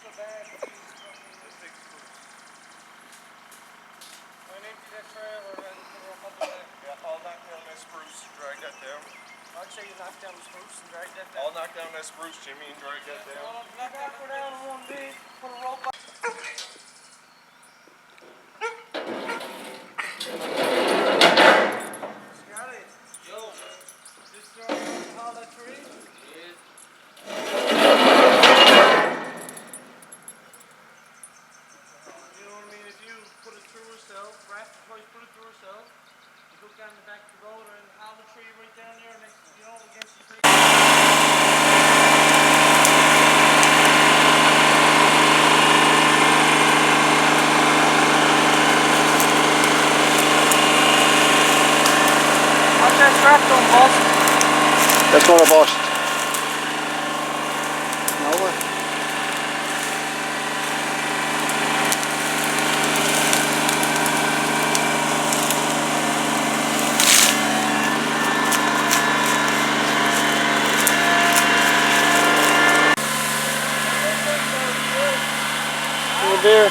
so bad. This big spruce. I empty that trailer and put her up on the back. Yeah, I'll knock down that spruce and drag that down. I'd say you knock down the spruce and drag that down. I'll knock down that spruce, Jimmy, and drag that down. Knock that one down on one big, put a rope on. Scotty. Yo. Just haul that tree? Yeah. You know what I mean? If you put it through herself, wrap it twice, put it through herself, you look down the back of the road and haul the tree right down there next, you know, against the tree. That strap don't bust. That's gonna bust. No way. Over there.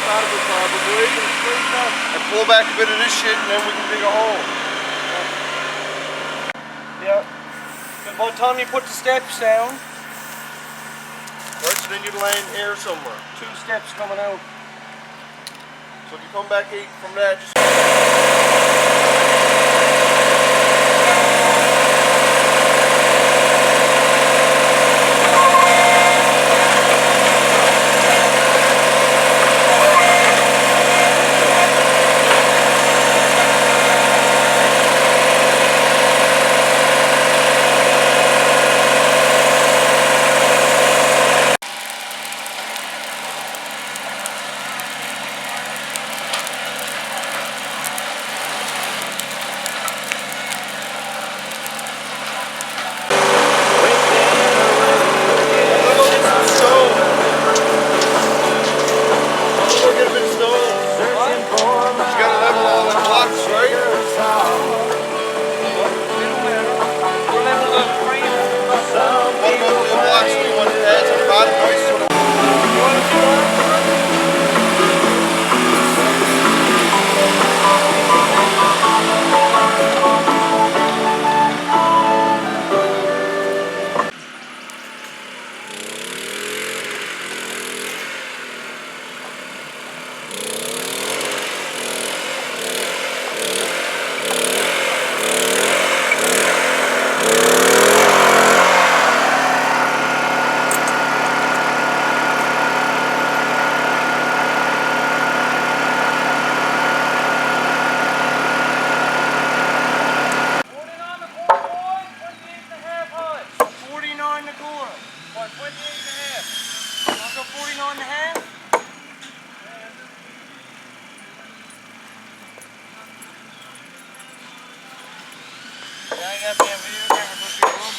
Out of it probably, and pull back a bit of this shit, and then we can dig a hole. Yeah. But by the time you put the steps down, Right, so then you're laying here somewhere. 2 steps coming out. So if you come back 8 from that, just I ain't got damn video camera for people.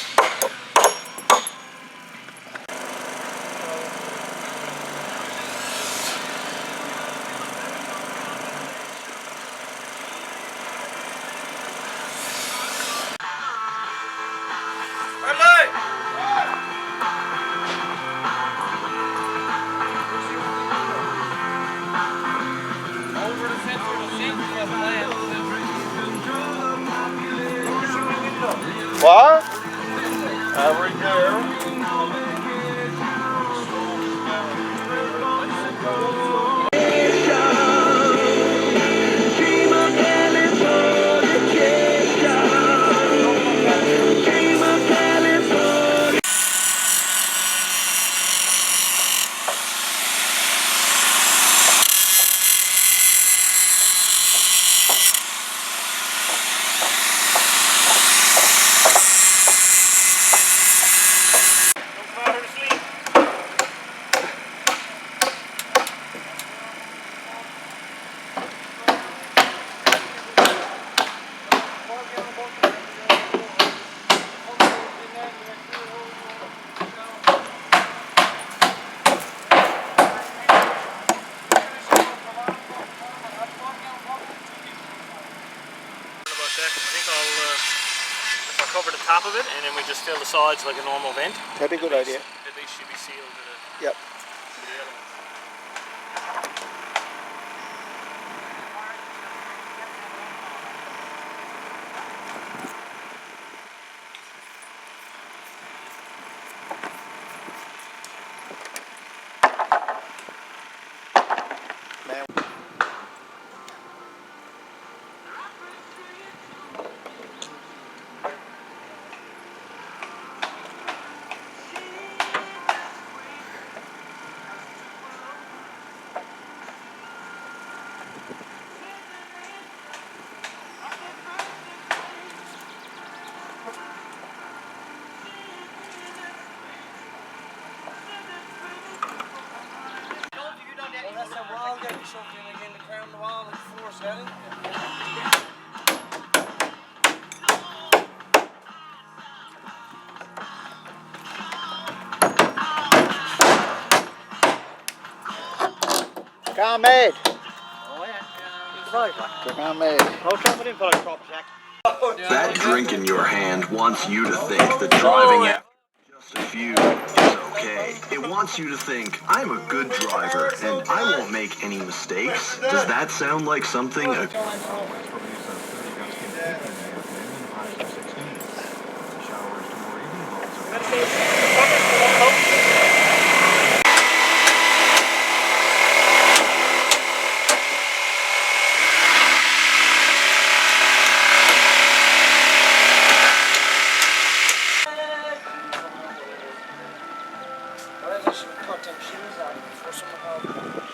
Over the fence where the safety was planned. what? Right there. think I'll cover the top of it, and then we just fill the sides like a normal vent. That'd be a good idea. At least should be sealed to the Yep. element. Well, that's a wall getting shoved in again, the crown of the wall and the floor setting. Gone made. Oh yeah. They're gone made. That drink in your hand wants you to think that driving after just a few is okay. It wants you to think, I'm a good driver and I won't make any mistakes. Does that sound like something a Well, I should cut them shoes on before someone else.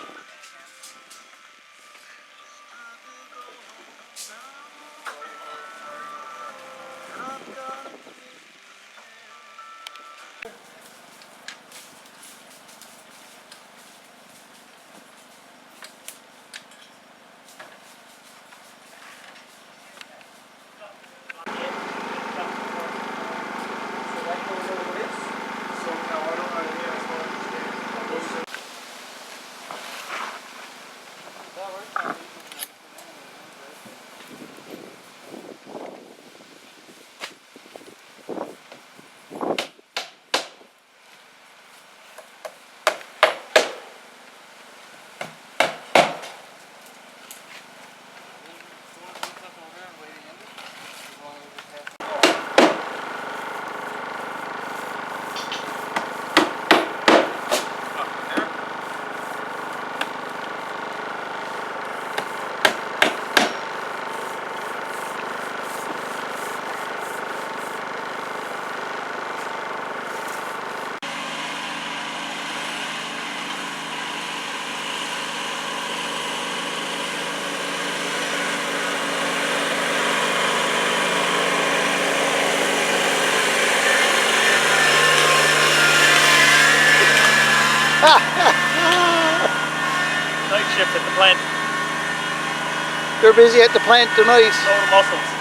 Night shift at the plant. They're busy at the plant tonight. Load of mussels.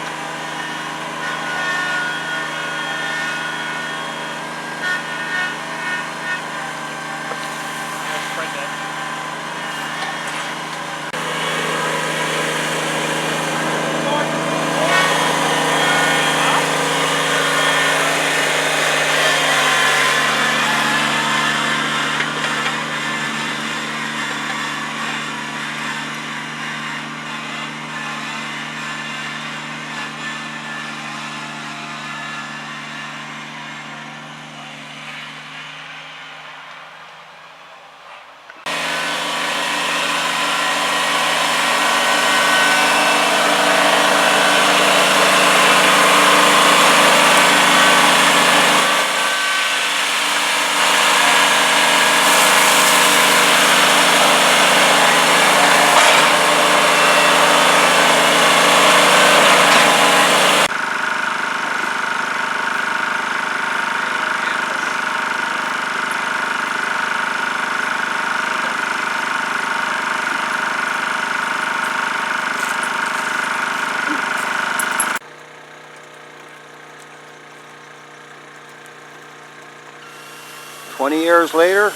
Years later,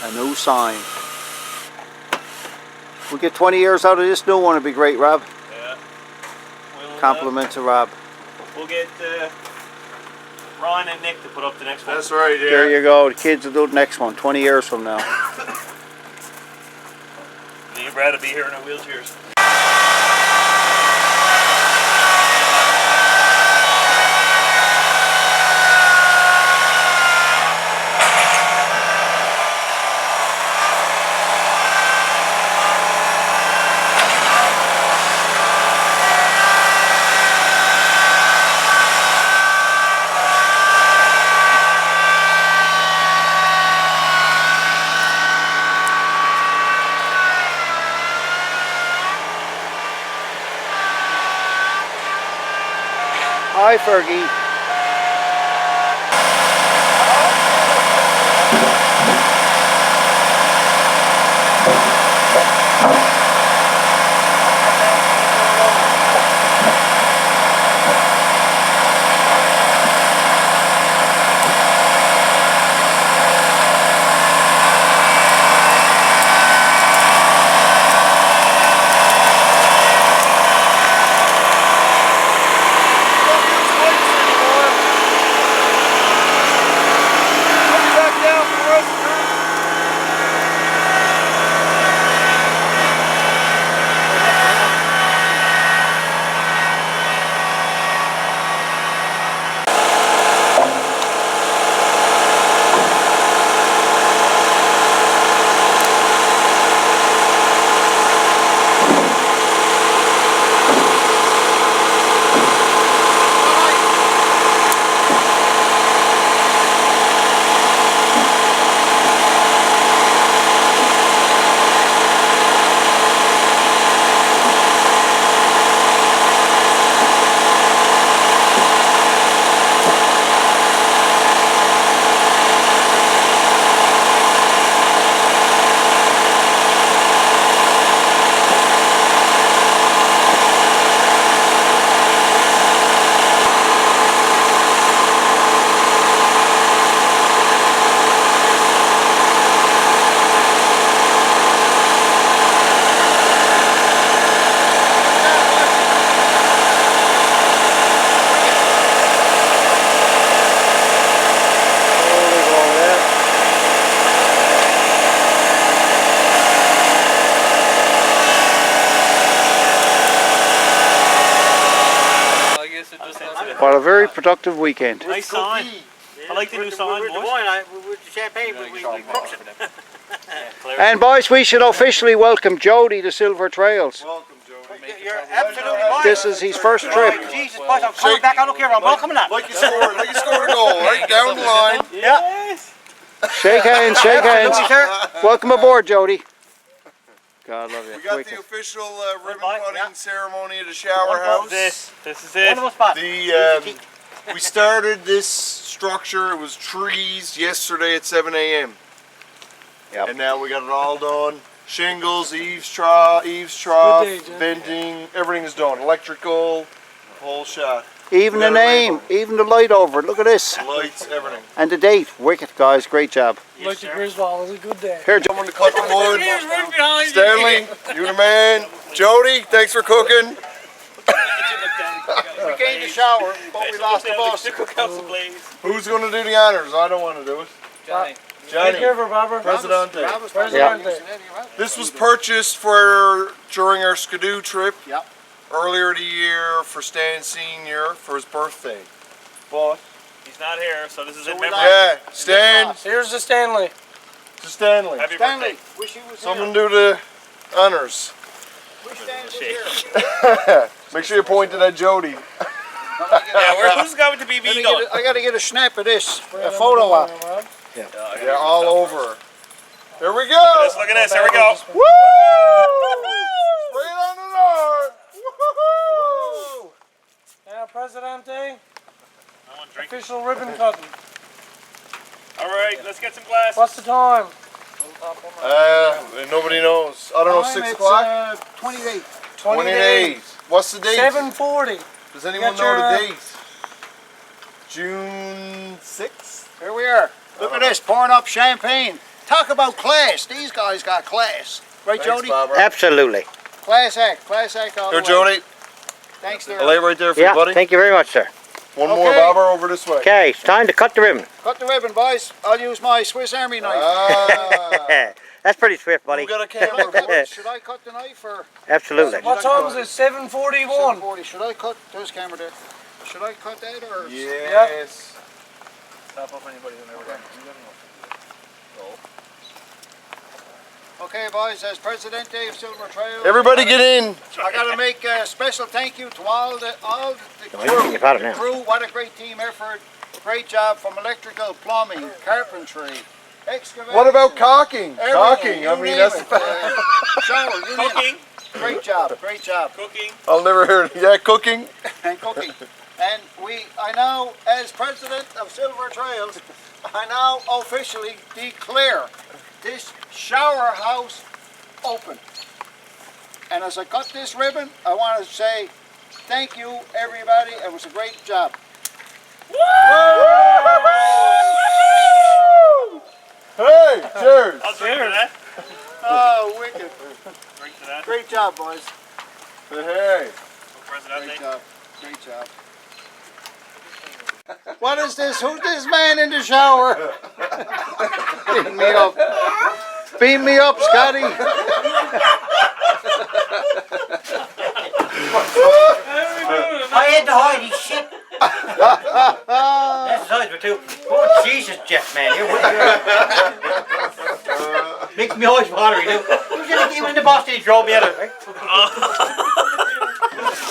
a new sign. We get 20 years out of this new one, it'd be great, Rob. Yeah. We'll Compliments of Rob. We'll get Ron and Nick to put up the next one. That's right, There yeah. you go. The kids will do the next one 20 years from now. Me and Brad will be here in our wheelchairs. Hi, Fergie. What a very productive weekend. Nice sign. I like the new sign, boys. With the champagne, we crooks it. And boys, we should officially welcome Jody to Silver Trails. Welcome, Jody. You're absolutely right. This is his first trip. Jesus, boys, I'm coming back. I don't care. I'm welcoming that. Like you scored a goal, right down the line. Yes. Shake hands, shake hands. Welcome aboard, Jody. God love you. We got Wicked. the official ribbon cutting ceremony at the shower house. This is it. We started this structure. It was trees yesterday at 7 a.m. Yep. And now we got it all done. Shingles, eaves trough, venting, everything is done. Electrical, whole shot. Even the name, even the light over it. Look at this. Lights, everything. And the date. Wicked, guys. Great job. Like the Griswold, it was a good day. Here, Someone to cut the wood. Stanley, you the man. Jody, thanks for cooking. we came to shower, but we lost the bus. Who's going to do the honors? I don't want to do it. Johnny. Johnny, Barbara. Presidente. Presidente. This was purchased during our Skidoo trip earlier the year for Stan Sr. for his birthday. But He's not here, so this is in memory. yeah, Stan Here's the Stanley. to Stanley. Happy Stanley, birthday. wish he was Someone do the honors. here. Wish Stanley was here. Make sure you point it at Jody. Yeah, who's going to be being on? I gotta get a snap of this, a photo op. Yeah, all over. There we go. Look at this, here we go. Woo! Spray it on the door. Woo! Now, Presidente, I want to drink. official ribbon cutting. All right, let's get some glass. What's the time? Nobody knows. I don't know, 6 o'clock? 28. 28. What's the date? 7:40. Does anyone Get know the your, date? June 6th? Here we are. Look at this, pouring up champagne. Talk about class. These guys got class. Right, Thanks, Jody? Barbara. Absolutely. Class act all Here, the way. Jody. Thanks, there. I'll lay it right there for Yeah, you, buddy. thank you very much, sir. One more Okay. bobber over this way. Okay, it's time to cut the ribbon. Cut the ribbon, boys. I'll use my Swiss Army knife. Ah. That's pretty swift, buddy. Who got a Should I camera? cut- Should I cut the knife or Absolutely. What time is it? 7:41. 740? Should I cut? There's camera there. Should I cut that or? Yes. Stop off anybody who never done it. Okay, boys. As Presidente of Silver Trail, Everybody get in. I got to make a special thank you to all the No, crew. you've had it now. Crew, what a great team effort. Great job from electrical, plumbing, carpentry, excavation. What about caulking? everything, Caulking. you I mean, name that's. it. Shower, you name it. Cooking. Great job, great job. Cooking. I'll never hear it. Yeah, cooking. And cooking. And I now, as president of Silver Trails, I now officially declare this shower house open. And as I cut this ribbon, I want to say thank you, everybody. It was a great job. Hey, cheers. I'll drink to that. Oh, wicked. Drink to that. Great job, boys. Hey. President. Great job. Great job. What is this? Who's this man in the shower? Beam me up. Beam me up, Scotty. I had to hide his shit. That's eyes were too. Oh Jesus, Jeff, man, makes me always watery. He was in the bus and he drove me out of it.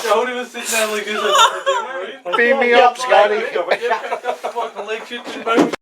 Jody was sitting down like this. Beam me up, Scotty. Fucking leg shit in the mouth.